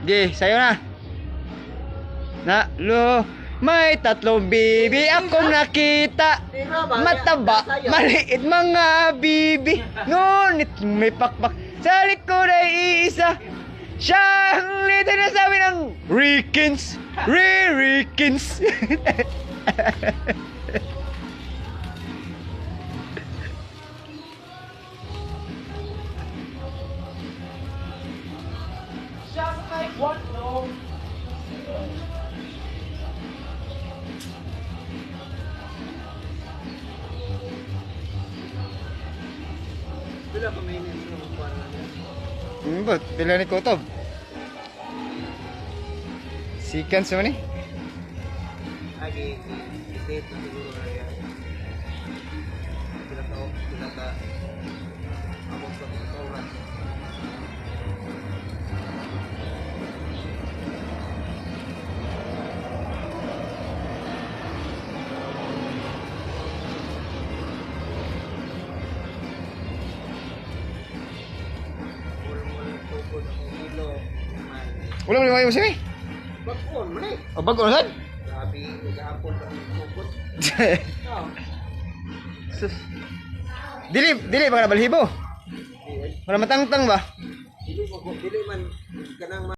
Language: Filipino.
Di, sa'yo na. May tatlong bibi akong nakita. Mataba, maliit mga bibi. Ngunit may pakpak sa likod ay iisa. Siya ang lito na sabi ng Rickens. Rickens. Just like what no. Bila pa may minutes na magkuhan na. But, pila ni Kutob? Seconds mo ni? Lagi, i-date na siguro na yan. Sila ka abot sa oras. Wala mo limayo mo siya eh. Bagpon, mali. O bago na saan? Grabe, gahapon pa rin tukod. Sus. Dili ba ka na balhibo? Wala matangtang ba? Dili man, kanang